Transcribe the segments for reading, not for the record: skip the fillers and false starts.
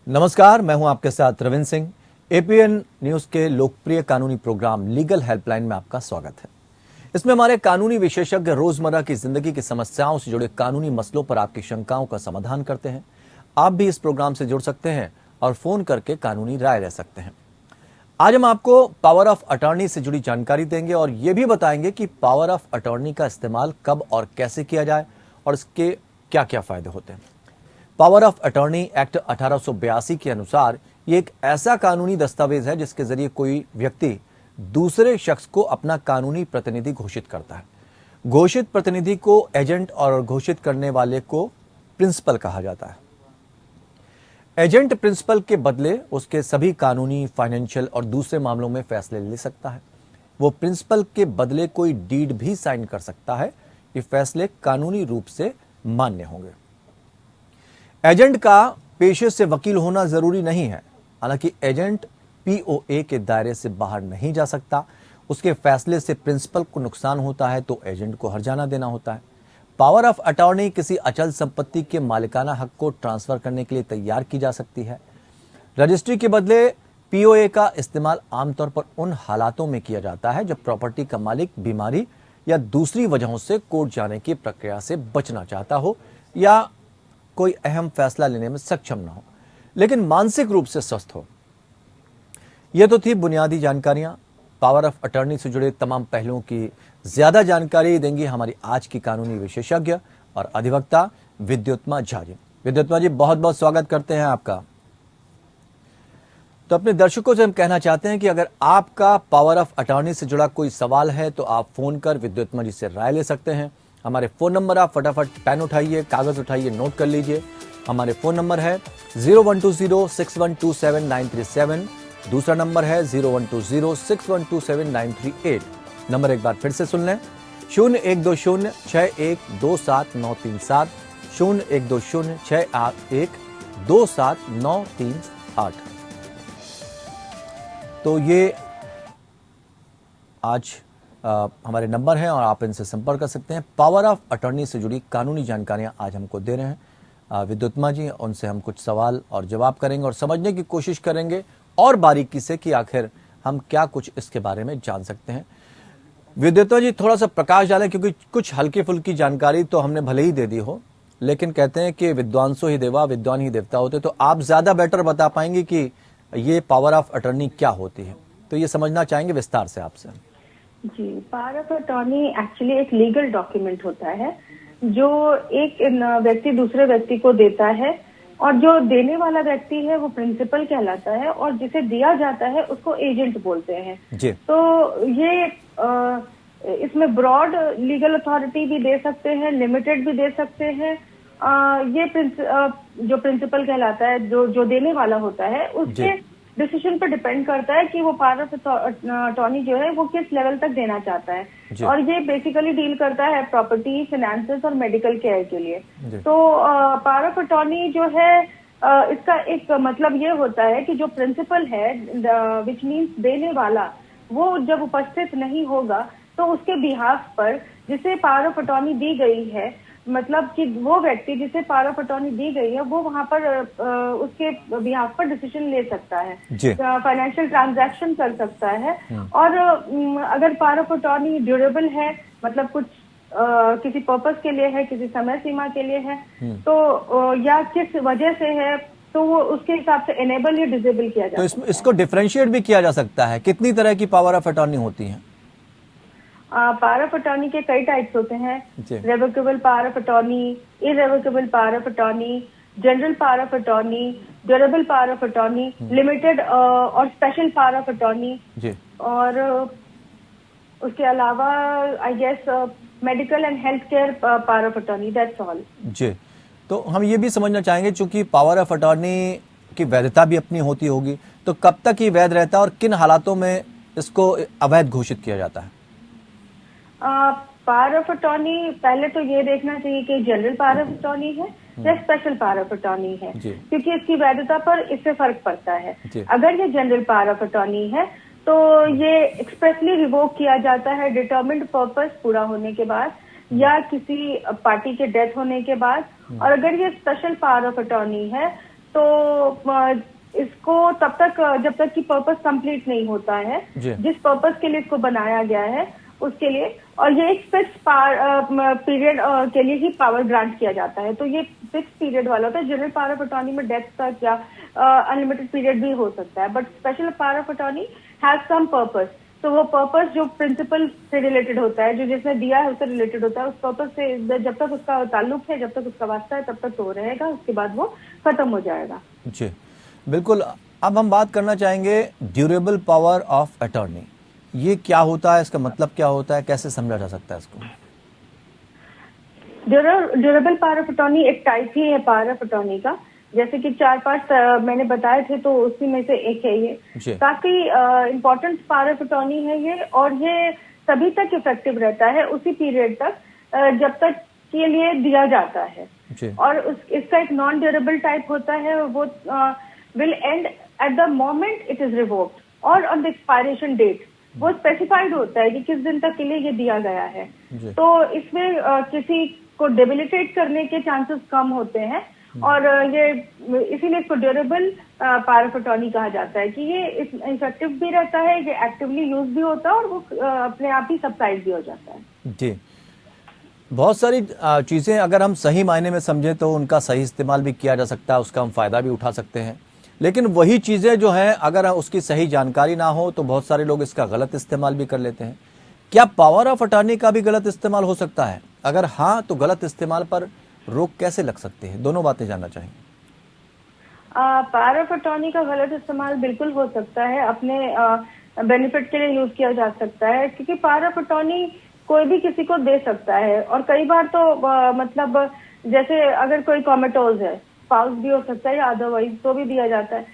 नमस्कार, मैं हूं आपके साथ रविंद्र सिंह। एपीएन न्यूज के लोकप्रिय कानूनी प्रोग्राम लीगल हेल्पलाइन में आपका स्वागत है। इसमें हमारे कानूनी विशेषज्ञ रोजमर्रा की जिंदगी की समस्याओं से जुड़े कानूनी मसलों पर आपकी शंकाओं का समाधान करते हैं। आप भी इस प्रोग्राम से जुड़ सकते हैं और फोन करके कानूनी राय ले सकते हैं। आज हम आपको पावर ऑफ अटॉर्नी से जुड़ी जानकारी देंगे और ये भी बताएंगे कि पावर ऑफ अटॉर्नी का इस्तेमाल कब और कैसे किया जाए और इसके क्या क्या फायदे होते हैं। पावर ऑफ अटॉर्नी एक्ट 1882 के अनुसार ये एक ऐसा कानूनी दस्तावेज है जिसके जरिए कोई व्यक्ति दूसरे शख्स को अपना कानूनी प्रतिनिधि घोषित करता है। घोषित प्रतिनिधि को एजेंट और घोषित करने वाले को प्रिंसिपल कहा जाता है। एजेंट प्रिंसिपल के बदले उसके सभी कानूनी, फाइनेंशियल और दूसरे मामलों में फैसले ले सकता है। वो प्रिंसिपल के बदले कोई डीड भी साइन कर सकता है। ये फैसले कानूनी रूप से मान्य होंगे। एजेंट का पेशे से वकील होना जरूरी नहीं है। हालांकि एजेंट पीओए के दायरे से बाहर नहीं जा सकता। उसके फैसले से प्रिंसिपल को नुकसान होता है तो एजेंट को हर्जाना देना होता है। पावर ऑफ अटॉर्नी किसी अचल संपत्ति के मालिकाना हक को ट्रांसफर करने के लिए तैयार की जा सकती है। रजिस्ट्री के बदले पीओए का इस्तेमाल आमतौर पर उन हालातों में किया जाता है जब प्रॉपर्टी का मालिक बीमारी या दूसरी वजहों से कोर्ट जाने की प्रक्रिया से बचना चाहता हो या कोई अहम फैसला लेने में सक्षम ना हो, लेकिन मानसिक रूप से स्वस्थ हो। यह तो थी बुनियादी जानकारियां। पावर ऑफ अटॉर्नी से जुड़े तमाम पहलुओं की ज्यादा जानकारी देंगी हमारी आज की कानूनी विशेषज्ञ और अधिवक्ता विद्युत्मा झा जी। विद्युत्मा जी, बहुत बहुत स्वागत करते हैं आपका। तो अपने दर्शकों से हम कहना चाहते हैं कि अगर आपका पावर ऑफ अटॉर्नी से जुड़ा कोई सवाल है तो आप फोन कर विद्युत्मा जी से राय ले सकते हैं। हमारे फोन नंबर, आप फटाफट पेन उठाइए, कागज उठाइए, नोट कर लीजिए। हमारे फोन नंबर है 01206127 दूसरा नंबर है 01206127 नंबर एक बार फिर से सुन लें, 01206127 01206127 तो ये आज हमारे नंबर हैं और आप इनसे संपर्क कर सकते हैं। पावर ऑफ अटॉर्नी से जुड़ी कानूनी जानकारियां आज हमको दे रहे हैं विद्युत्मा जी। उनसे हम कुछ सवाल और जवाब करेंगे और समझने की कोशिश करेंगे और बारीकी से कि आखिर हम क्या कुछ इसके बारे में जान सकते हैं। विद्युत्मा जी, थोड़ा सा प्रकाश डालें, क्योंकि कुछ हल्की फुल्की जानकारी तो हमने भले ही दे दी हो, लेकिन कहते हैं कि विद्वांसो ही देवा, विद्वान ही देवता होते। तो आप ज्यादा बेटर बता पाएंगे कि ये पावर ऑफ अटॉर्नी क्या होती है, तो ये समझना चाहेंगे विस्तार से आपसे। जी, पावर ऑफ अटॉर्नी एक्चुअली एक लीगल डॉक्यूमेंट होता है जो एक व्यक्ति दूसरे व्यक्ति को देता है, और जो देने वाला व्यक्ति है वो प्रिंसिपल कहलाता है और जिसे दिया जाता है उसको एजेंट बोलते हैं जी। तो ये इसमें ब्रॉड लीगल अथॉरिटी भी दे सकते हैं, लिमिटेड भी दे सकते हैं। ये जो प्रिंसिपल कहलाता है, जो देने वाला होता है, उसके डिसीजन पर डिपेंड करता है कि वो पावर ऑफ अटॉर्नी जो है वो किस लेवल तक देना चाहता है। और ये बेसिकली डील करता है प्रॉपर्टी, फाइनेंसेस और मेडिकल केयर के लिए। तो पावर ऑफ अटॉर्नी जो है इसका एक मतलब ये होता है कि जो प्रिंसिपल है, विच मीन्स देने वाला, वो जब उपस्थित नहीं होगा तो उसके बिहाफ पर जिसे पावर ऑफ अटॉर्नी दी गई है, मतलब कि वो व्यक्ति जिसे पावर ऑफ अटॉर्नी दी गई है वो वहां पर उसके बिहाफ पर डिसीजन ले सकता है, फाइनेंशियल ट्रांजैक्शन कर सकता है। और अगर पावर ऑफ अटॉर्नी ड्यूरेबल है, मतलब कुछ किसी पर्पस के लिए है, किसी समय सीमा के लिए है, तो या किस वजह से है, तो वो उसके हिसाब से इनेबल या डिसेबल किया जाता है। तो इसको डिफरेंशिएट भी किया जा सकता है। कितनी तरह की पावर ऑफ अटॉर्नी होती है? पावर ऑफ अटॉर्नी के कई टाइप्स होते हैं। Revocable power of attorney, irrevocable power of attorney, general power of attorney, durable power of attorney, limited और स्पेशल पावर ऑफ अटॉर्नी, और उसके अलावा I guess medical and health care power of attorney, that's all जी। तो हम ये भी समझना चाहेंगे, चूंकि पावर ऑफ अटॉर्नी की वैधता भी अपनी होती होगी, तो कब तक ये वैध रहता है और किन हालातों में इसको अवैध घोषित किया जाता है? पावर ऑफ अटॉर्नी पहले तो ये देखना चाहिए कि जनरल पावर ऑफ अटॉर्नी है या स्पेशल पावर ऑफ अटॉर्नी है, क्योंकि इसकी वैधता पर इससे फर्क पड़ता है। अगर ये जनरल पावर ऑफ अटॉर्नी है तो ये एक्सप्रेसली रिवोक किया जाता है डिटरमिन्ड पर्पस पूरा होने के बाद या किसी पार्टी के डेथ होने के बाद। और अगर ये स्पेशल पावर ऑफ अटॉर्नी है तो तो इसको तब तक जब तक कि पर्पस कंप्लीट नहीं होता है, जिस पर्पस के लिए इसको बनाया गया है उसके लिए, और ये एक फिक्स पीरियड के लिए ही पावर ग्रांट किया जाता है। तो ये फिक्स पीरियड वाला होता है। जनरल पावर ऑफ अटॉर्नी में डेथ तक या अनलिमिटेड पीरियड भी हो सकता है, but special power of attorney has some purpose. तो वो पर्पस जो प्रिंसिपल से रिलेटेड होता है, जो जिसने दिया है उससे रिलेटेड होता है, उस पर्पस से जब तक उसका ताल्लुक है, जब तक उसका वास्ता है, तब तक तो रहेगा, उसके बाद वो खत्म हो जाएगा। जी बिल्कुल। अब हम बात करना चाहेंगे ड्यूरेबल पावर ऑफ अटॉर्नी। ये क्या होता है, इसका मतलब क्या होता है, कैसे समझा जा सकता है इसको? ड्यूरेबल पावर ऑफ अटॉर्नी एक टाइप ही है पावर ऑफ अटॉर्नी का। जैसे कि 4-5 मैंने बताए थे, तो उसी में से एक है ये। काफी इम्पोर्टेंट पावर ऑफ अटॉर्नी है ये, और ये तभी तक इफेक्टिव रहता है, उसी पीरियड तक जब तक के लिए दिया जाता है। और इसका एक नॉन ड्यूरेबल टाइप होता है, वो will and at the moment it is revoked और ऑन द एक्सपायरेशन डेट। वो स्पेसिफाइड होता है कि किस दिन तक के लिए ये दिया गया है। तो इसमें किसी को डेबिलिटेट करने के चांसेस कम होते हैं, और ये इसीलिए इसको ड्यूरेबल पावर ऑफ अटॉर्नी कहा जाता है कि ये इफेक्टिव भी रहता है, ये एक्टिवली यूज भी होता है, और वो अपने आप ही सब्साइड भी हो जाता है। जी, बहुत सारी चीज़ें अगर हम सही मायने में समझें तो उनका सही इस्तेमाल भी किया जा सकता है, उसका हम फ़ायदा भी उठा सकते हैं। लेकिन वही चीज़ें जो हैं, अगर उसकी सही जानकारी ना हो तो बहुत सारे लोग इसका गलत इस्तेमाल भी कर लेते हैं। क्या पावर ऑफ अटॉर्नी का भी गलत इस्तेमाल हो सकता है? अगर हाँ, तो गलत इस्तेमाल पर रोक कैसे लग सकती है? दोनों बातें जानना चाहेंगे। पावर ऑफ अटॉर्नी का गलत इस्तेमाल बिल्कुल हो सकता है, अपने बेनिफिट के लिए यूज किया जा सकता है, क्योंकि पावर ऑफ अटॉर्नी कोई भी किसी को दे सकता है। और कई बार तो मतलब जैसे अगर कोई कॉमेटोज है, स्पाउस भी हो सकता है या अदरवाइज, तो भी दिया जाता है।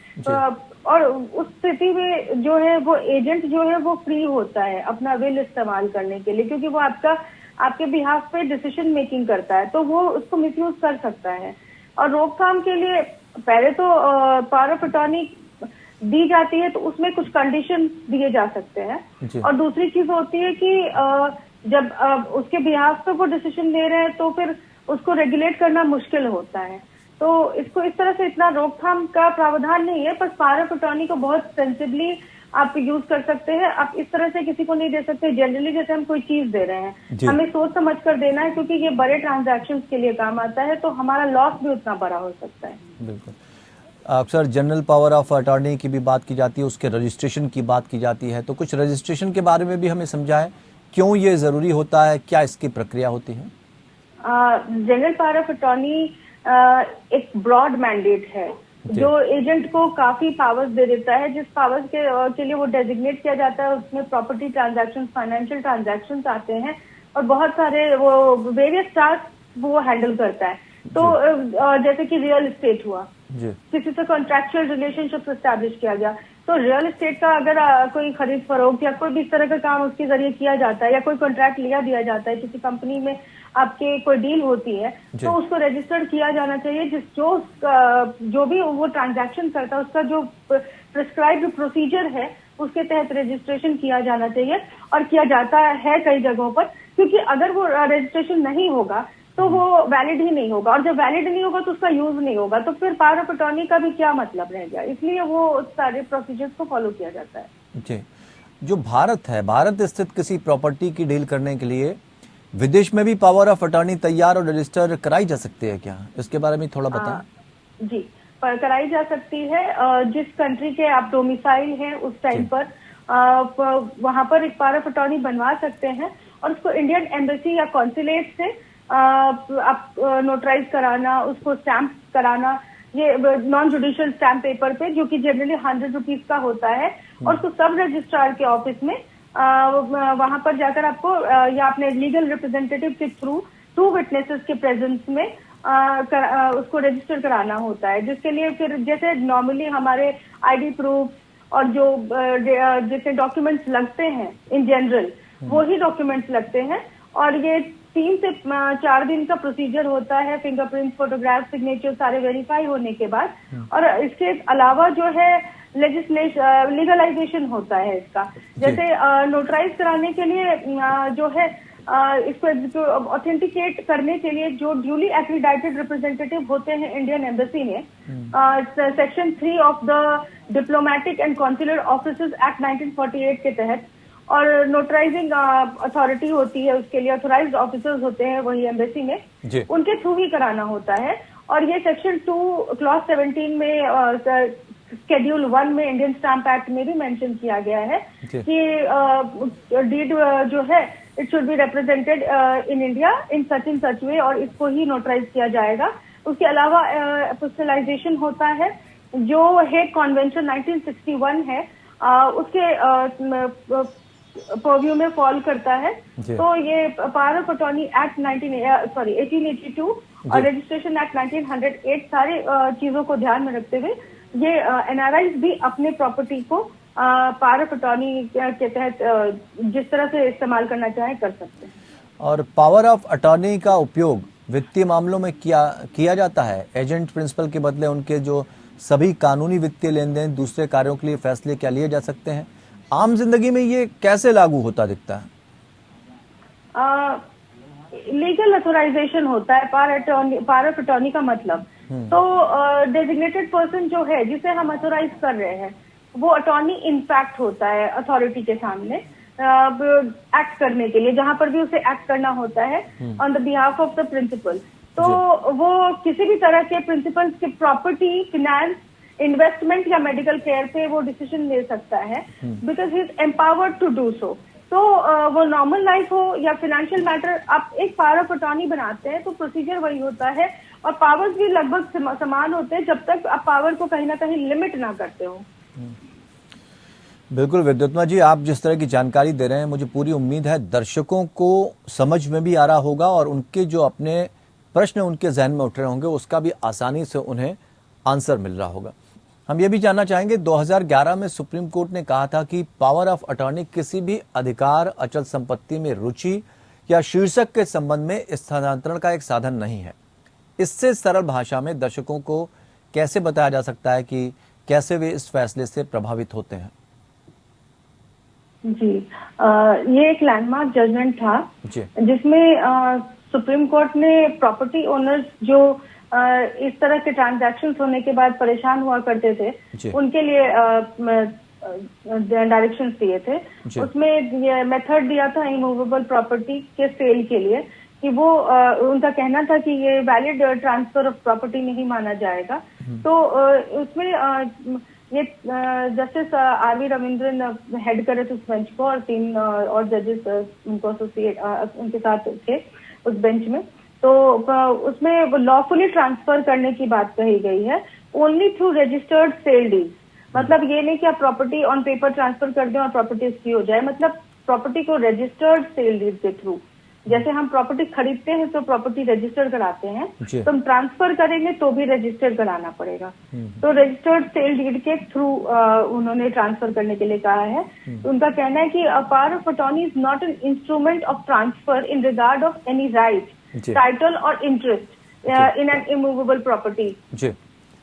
और उस स्थिति में जो है वो एजेंट जो है वो फ्री होता है अपना विल इस्तेमाल करने के लिए, क्योंकि वो आपके बिहाफ पे डिसीजन मेकिंग करता है, तो वो उसको मिसयूज कर सकता है। और रोकथाम के लिए पहले तो पावर ऑफ अटॉर्नी दी जाती है तो उसमें कुछ कंडीशन दिए जा सकते हैं। और दूसरी चीज होती है कि जब उसके बिहाफ पे वो डिसीजन ले रहे हैं तो फिर उसको रेगुलेट करना मुश्किल होता है। तो इसको इस तरह से इतना रोकथाम का प्रावधान नहीं है, पर पावर ऑफ अटॉर्नी को बहुत सेंसिबली आप यूज कर सकते हैं। आप इस तरह से किसी को नहीं दे सकते। जनरली जैसे हम कोई चीज दे रहे हैं, हमें सोच समझ कर देना है, क्योंकि ये बड़े ट्रांजैक्शंस के लिए काम आता है, तो हमारा लॉस भी उतना बड़ा हो सकता है। बिल्कुल। अक्सर जनरल पावर ऑफ अटॉर्नी की भी बात की जाती है, उसके रजिस्ट्रेशन की बात की जाती है, तो कुछ रजिस्ट्रेशन के बारे में भी हमें समझाएं, क्यों ये जरूरी होता है, क्या इसकी प्रक्रिया होती है? जनरल पावर ऑफ अटॉर्नी एक ब्रॉड मैंडेट है जो एजेंट को काफी पावर्स दे देता है। जिस पावर्स के लिए वो डेजिग्नेट किया जाता है, उसमें प्रॉपर्टी ट्रांजैक्शंस, फाइनेंशियल ट्रांजैक्शंस आते हैं, और बहुत सारे वो वेरियस टास्क वो हैंडल करता है। तो जैसे कि रियल एस्टेट हुआ, किसी से कॉन्ट्रैक्चुअल रिलेशनशिप एस्टैब्लिश किया गया, तो रियल एस्टेट का अगर कोई खरीद फरोख्त या कोई भी इस तरह का काम उसके जरिए किया जाता है, या कोई कॉन्ट्रैक्ट दिया जाता है, किसी कंपनी में आपके कोई डील होती है, तो उसको रजिस्टर्ड किया जाना चाहिए। जो भी वो ट्रांजैक्शन करता है, उसका जो प्रिस्क्राइब्ड प्रोसीजर है उसके तहत रजिस्ट्रेशन किया जाना चाहिए, और किया जाता है कई जगहों पर। क्योंकि अगर वो रजिस्ट्रेशन नहीं होगा तो वो वैलिड ही नहीं होगा, और जब वैलिड नहीं होगा तो उसका यूज नहीं होगा, तो फिर पावर ऑफ अटॉर्नी का भी क्या मतलब रह गया। इसलिए वो सारे प्रोसीजर्स को फॉलो किया जाता है। जी, जो भारत है, भारत स्थित किसी प्रॉपर्टी की डील करने के लिए विदेश में भी पावर ऑफ अटॉर्नी तैयार और रजिस्टर कराई जा सकती है क्या? इसके बारे में थोड़ा बताएं। जी, कराई जा सकती है। जिस कंट्री के आप डोमिसाइल हैं उस टाइम पर वहां पर एक पावर ऑफ अटॉर्नी बनवा सकते हैं, और उसको इंडियन एम्बेसी या कॉन्सुलेट से आप नोटराइज कराना, उसको स्टैंप कराना, ये नॉन जुडिशियल स्टैंप पेपर पे, जो कि जनरली 100 रुपीज का होता है, और उसको सब रजिस्ट्रार के ऑफिस में वहां पर जाकर आपको या अपने लीगल रिप्रेजेंटेटिव के थ्रू विटनेसेस के प्रेजेंस में उसको रजिस्टर कराना होता है। जिसके लिए फिर जैसे नॉर्मली हमारे आईडी प्रूफ और जो जितने डॉक्यूमेंट्स लगते हैं इन जनरल, वो ही डॉक्यूमेंट्स लगते हैं। और ये 3 से 4 दिन का प्रोसीजर होता है, फिंगरप्रिंट, फोटोग्राफ, सिग्नेचर सारे वेरीफाई होने के बाद। और इसके अलावा जो है लीगलाइजेशन होता है इसका। जैसे नोटराइज कराने के लिए जो है इसको ऑथेंटिकेट करने के लिए जो ड्यूली एक्रीडाइटेड रिप्रेजेंटेटिव होते हैं इंडियन एम्बेसी में, section 3 of the diplomatic and consular officers act 1948 के तहत, और नोटराइजिंग अथॉरिटी होती है उसके लिए, ऑथोराइज्ड ऑफिसर्स होते हैं वही एम्बेसी में, उनके थ्रू ही कराना होता है। और ये सेक्शन 2 क्लॉज 17 में शेड्यूल 1 में इंडियन स्टैम्प एक्ट में भी मेंशन किया गया है कि डीड जो है it should be represented in India in such way, और इसको ही नोटराइज किया जाएगा। उसके अलावा एपोस्टलाइजेशन होता है जो हेग कॉन्वेंशन 1961 है, उसके पर्व्यू में फॉल करता है। तो ये पावर ऑफ अटॉर्नी एक्ट 1882 और रजिस्ट्रेशन एक्ट 1908 सारे चीजों को ध्यान में रखते हुए ये एनआरआईज भी अपने प्रॉपर्टी को पावर ऑफ अटॉर्नी के तहत जिस तरह से इस्तेमाल करना चाहे कर सकते हैं। और पावर ऑफ अटॉर्नी का उपयोग वित्तीय मामलों में किया जाता है। एजेंट प्रिंसिपल के बदले उनके जो सभी कानूनी वित्तीय लेन देन दूसरे कार्यों के लिए फैसले क्या लिए जा सकते हैं। आम जिंदगी में ये कैसे लागू होता दिखता है? लीगल अथोराइजेशन होता है पावर ऑफ अटॉर्नी का मतलब। तो डेजिग्नेटेड पर्सन जो है जिसे हम अथोराइज कर रहे हैं वो अटॉर्नी इनफैक्ट होता है अथॉरिटी के सामने एक्ट करने के लिए, जहां पर भी उसे एक्ट करना होता है on the behalf of the principal. तो वो किसी भी तरह के प्रिंसिपल्स के प्रॉपर्टी, फिनेंस, इन्वेस्टमेंट या मेडिकल केयर पे वो डिसीजन ले सकता है because he is empowered to do so. तो वो नॉर्मल लाइफ हो या फाइनेंशियल मैटर, आप एक पावर ऑफ अटॉर्नी बनाते हैं तो प्रोसीजर वही होता है और पावर्स भी लगभग समान होते हैं जब तक आप पावर को कहीं ना कहीं लिमिट ना करते हो। बिल्कुल विद्युत्मा जी, आप जिस तरह की जानकारी दे रहे हैं मुझे पूरी उम्मीद है दर्शकों को समझ में भी आ रहा होगा और उनके जो अपने प्रश्न उनके जहन में उठ रहे होंगे उसका भी आसानी से उन्हें आंसर मिल रहा होगा। हम ये भी जानना चाहेंगे 2011 में सुप्रीम कोर्ट ने कहा था कि पावर ऑफ अटॉर्नी किसी भी अधिकार, अचल संपत्ति में रुचि या शीर्षक के संबंध में स्थानांतरण का एक साधन नहीं है। इससे सरल भाषा में दर्शकों को कैसे बताया जा सकता है कि कैसे वे इस फैसले से प्रभावित होते हैं? जी, ये एक लैंडमार्क जजमेंट था जिसमें सुप्रीम कोर्ट ने प्रॉपर्टी ओनर्स जो इस तरह के ट्रांजैक्शंस होने के बाद परेशान हुआ करते थे उनके लिए डायरेक्शंस दिए थे। उसमें ये मेथड दिया था इमूवेबल प्रॉपर्टी के सेल के लिए कि वो उनका कहना था कि ये वैलिड ट्रांसफर ऑफ प्रॉपर्टी नहीं माना जाएगा। तो उसमें ये जस्टिस आर.वी. रविंद्रन हेड करे थे उस बेंच को और 3 और जजेस उनको एसोसिएट उनके साथ थे उस बेंच में। तो उसमें लॉफुली ट्रांसफर करने की बात कही गई है only through registered sale deed. मतलब ये नहीं कि आप प्रॉपर्टी ऑन पेपर ट्रांसफर कर दें और प्रॉपर्टी इसकी हो जाए, मतलब प्रॉपर्टी को रजिस्टर्ड सेल डीड के थ्रू। जैसे हम प्रॉपर्टी खरीदते हैं तो प्रॉपर्टी रजिस्टर कराते हैं, तो हम ट्रांसफर करेंगे तो भी रजिस्टर कराना पड़ेगा। तो रजिस्टर्ड सेल डीड के थ्रू उन्होंने ट्रांसफर करने के लिए कहा है। तो उनका कहना है कि power of attorney is not an instrument of transfer in regard of any right, title और interest in an immovable property.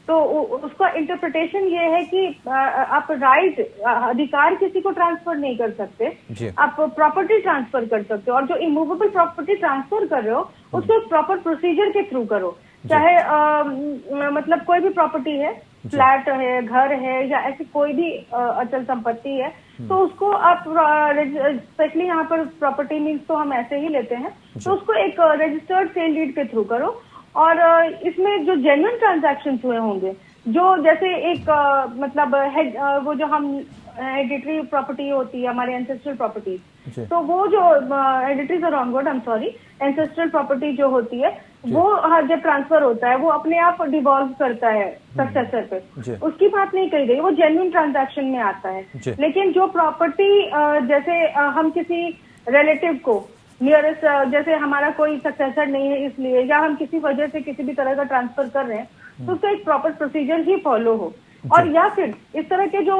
तो उसका इंटरप्रिटेशन ये है कि आप राइट, अधिकार किसी को ट्रांसफर नहीं कर सकते, आप प्रॉपर्टी ट्रांसफर कर सकते हो। और जो इमूवेबल प्रॉपर्टी ट्रांसफर कर रहे हो उसको एक प्रॉपर प्रोसीजर के थ्रू करो। चाहे मतलब कोई भी प्रॉपर्टी है, फ्लैट है, घर है या ऐसी कोई भी अचल संपत्ति है, तो उसको आप स्पेशली यहाँ पर प्रॉपर्टी मीन्स तो हम ऐसे ही लेते हैं, तो उसको एक रजिस्टर्ड सेल डीड के थ्रू करो। और इसमें जो जेन्युइन ट्रांजैक्शंस हुए होंगे, जो जैसे एक मतलब वो जो हम हेरिडिटरी प्रॉपर्टी होती है हमारे एंसेस्ट्रल प्रॉपर्टीज, तो वो जो हेरिडिटरीज और ऑनवर्ड एंसेस्ट्रल प्रॉपर्टी जो होती है वो जब ट्रांसफर होता है वो अपने आप डिवॉल्व करता है सक्सेसर पे, उसकी बात नहीं कही गई, वो जेन्युइन ट्रांजैक्शन में आता है। लेकिन जो प्रॉपर्टी जैसे हम किसी रिलेटिव को नियरेस्ट, जैसे हमारा कोई सक्सेसर नहीं है इसलिए, या हम किसी वजह से किसी भी तरह का ट्रांसफर कर रहे हैं तो उसका एक प्रॉपर प्रोसीजर ही फॉलो हो। और या फिर इस तरह के जो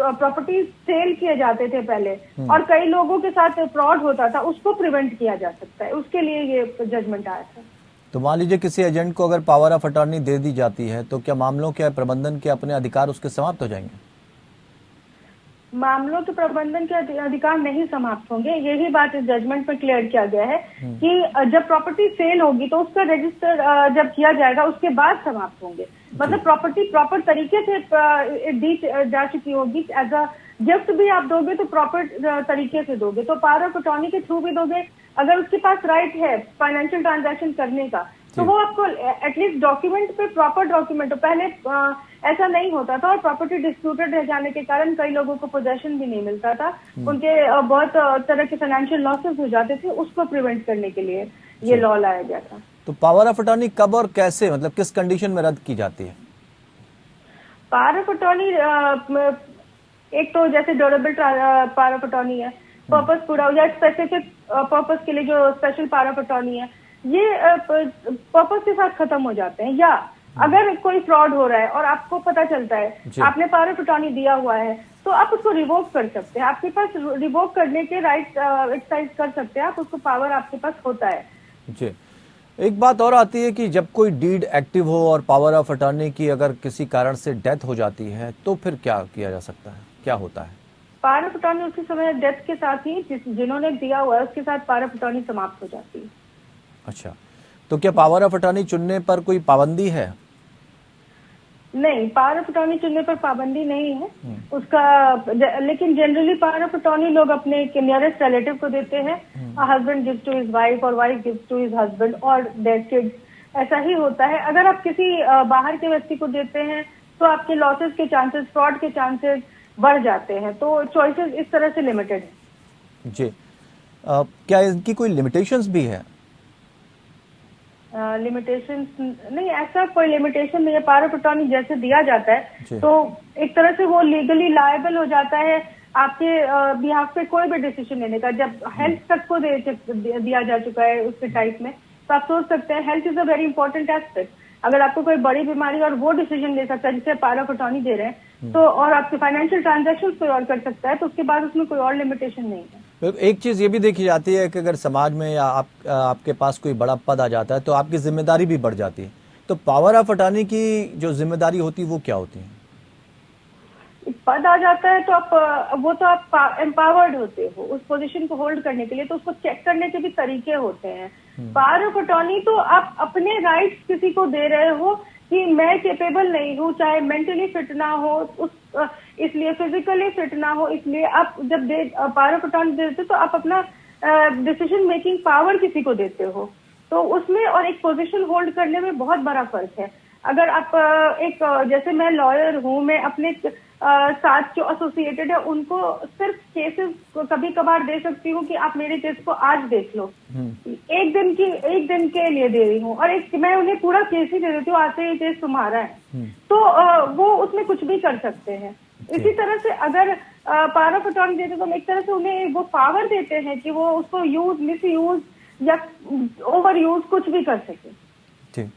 प्रॉपर्टी सेल किए जाते थे पहले और कई लोगों के साथ फ्रॉड होता था, उसको प्रिवेंट किया जा सकता है, उसके लिए ये जजमेंट आया था। तो मान लीजिए किसी एजेंट को अगर पावर ऑफ अटॉर्नी दे दी जाती है तो क्या मामलों के प्रबंधन के अपने अधिकार उसके समाप्त हो जाएंगे? मामलों के प्रबंधन के अधिकार नहीं समाप्त होंगे। यही बात इस जजमेंट में क्लियर किया गया है कि जब प्रॉपर्टी सेल होगी तो उसका रजिस्टर जब किया जाएगा उसके बाद समाप्त होंगे। मतलब प्रॉपर्टी प्रॉपर तरीके से दी जा चुकी होगी। एज अ गिफ्ट भी आप दोगे तो प्रॉपर तरीके से दोगे, तो पावर ऑफ अटॉर्नी के थ्रू भी दोगे। अगर उसके पास राइट है फाइनेंशियल ट्रांजैक्शन करने का तो वो आपको एटलीस्ट डॉक्यूमेंट पे प्रॉपर डॉक्यूमेंट हो। पहले ऐसा नहीं होता था और प्रॉपर्टी डिस्प्यूटेड रह जाने के कारण कई लोगों को पोजेशन भी नहीं मिलता था, उनके बहुत तरह के फाइनेंशियल लॉसेस हो जाते थे। उसको प्रिवेंट करने के लिए ये लॉ लाया गया था। तो पावर ऑफ अटॉर्नी कब और कैसे, मतलब किस कंडीशन में रद्द की जाती है? पावर ऑफ अटॉर्नी एक तो जैसे ड्यूरेबल पावर ऑफ अटॉर्नी है, पर्पस पूरा हो या स्पेसिफिक पर्पस के लिए जो स्पेशल पावर ऑफ अटॉर्नी है, ये पर्पस के साथ खत्म हो जाते हैं। या अगर कोई फ्रॉड हो रहा है और आपको पता चलता है आपने पावर ऑफ अटॉर्नी दिया हुआ है तो आप उसको रिवोक कर सकते हैं। आपके पास रिवोक करने के राइट एक्सरसाइज कर सकते हैं, आप उसको पावर आपके पास होता है। जी, एक बात और आती है कि जब कोई डीड एक्टिव हो और पावर ऑफ अटॉर्नी की अगर किसी कारण से डेथ हो जाती है तो फिर क्या किया जा सकता है, क्या होता है? पावर ऑफ अटॉर्नी उसी समय डेथ के साथ ही जिन्होंने दिया हुआ है उसके साथ पावर ऑफ अटॉर्नी समाप्त हो जाती है। अच्छा, तो क्या पावर ऑफ अटॉर्नी चुनने पर कोई पाबंदी है? नहीं, पावर ऑफ अटॉर्नी चुनने पर पाबंदी नहीं है उसका, लेकिन जनरली पावर ऑफ अटॉर्नी लोग अपने नियरेस्ट रिलेटिव को देते हैं। Husband gives to his wife और wife gives to his husband और देयर किड्स, ऐसा ही होता है। अगर आप किसी बाहर के व्यक्ति को देते हैं तो आपके लॉसेस के चांसेस, फ्रॉड के चांसेस बढ़ जाते हैं। तो चॉइसेस इस तरह से लिमिटेड है। जी, क्या इनकी कोई लिमिटेशंस भी है? लिमिटेशन नहीं, ऐसा कोई लिमिटेशन नहीं है। पावर ऑफ अटॉर्नी जैसे दिया जाता है तो एक तरह से वो लीगली लायबल हो जाता है आपके बिहाफ पे कोई भी डिसीजन लेने का। जब हेल्थ तक को दिया जा चुका है उसके टाइप में, तो आप सोच सकते हैं health is a very important aspect. अगर आपको कोई बड़ी बीमारी और वो डिसीजन ले सकता है जिसे पावर ऑफ अटॉर्नी दे रहे हैं तो, और आपके फाइनेंशियल ट्रांजैक्शन कोई और कर सकता है, तो उसके बाद उसमें कोई और लिमिटेशन नहीं है। एक चीज ये भी देखी जाती है कि अगर समाज में या आपके पास कोई बड़ा पद आ जाता है तो आपकी जिम्मेदारी भी बढ़ जाती है। तो पावर ऑफ अटॉर्नी की जो जिम्मेदारी होती है वो क्या होती है? पद आ जाता है तो आप एम्पावर्ड होते हो उस पोजीशन को होल्ड करने के लिए, तो उसको चेक करने के भी तरीके होते हैं। पावर ऑफ अटॉर्नी तो आप अपने राइट्स किसी को दे रहे हो कि मैं केपेबल नहीं हूँ, चाहे मेंटली फिट ना हो, इसलिए फिजिकली फिट ना हो, इसलिए आप जब पावर ऑफ अटॉर्नी देते हो तो आप अपना डिसीजन मेकिंग पावर किसी को देते हो। तो उसमें और एक पोजीशन होल्ड करने में बहुत बड़ा फर्क है। अगर आप जैसे मैं लॉयर हूँ, मैं अपने साथ जो एसोसिएटेड है उनको सिर्फ केसेस कभी कभार दे सकती हूँ कि आप मेरे केस को आज देख लो, एक दिन के लिए दे रही हूँ, और मैं उन्हें पूरा केस ही दे देती हूँ, आज से ये केस तुम्हारा है, तो वो उसमें कुछ भी कर सकते हैं। इसी तरह से अगर पावर ऑफ अटॉर्नी देते तो हम एक तरह से उन्हें वो पावर देते हैं कि वो उसको यूज, मिस यूज या ओवर यूज कुछ भी कर सके। ठीक,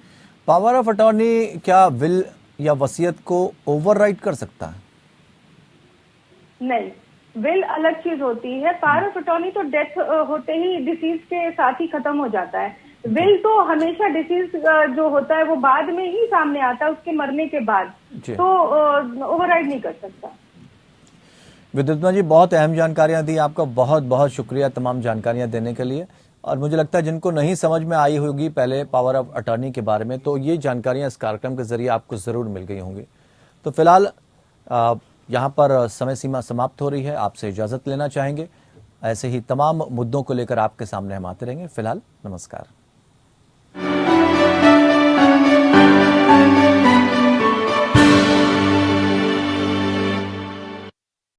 पावर ऑफ अटॉर्नी क्या विल या वसीयत को ओवरराइड कर सकता है? नहीं, विल अलग चीज होती है। पावर ऑफ अटॉर्नी तो डेथ होते ही डिसीज के साथ ही खत्म हो जाता है। विल तो हमेशा डिसीज जो होता है वो बाद में ही सामने आता है, उसके मरने के बाद, तो ओवरराइड नहीं कर सकता। विद्युत्मा जी, बहुत अहम जानकारियां दी, आपका बहुत बहुत शुक्रिया तमाम जानकारियां देने के लिए। और मुझे लगता है जिनको नहीं समझ में आई होगी पहले पावर ऑफ अटॉर्नी के बारे में, तो ये जानकारियां इस कार्यक्रम के जरिए आपको जरूर मिल गई होंगी। तो फिलहाल यहाँ पर समय सीमा समाप्त हो रही है, आपसे इजाजत लेना चाहेंगे। ऐसे ही तमाम मुद्दों को लेकर आपके सामने हम आते रहेंगे। फिलहाल नमस्कार।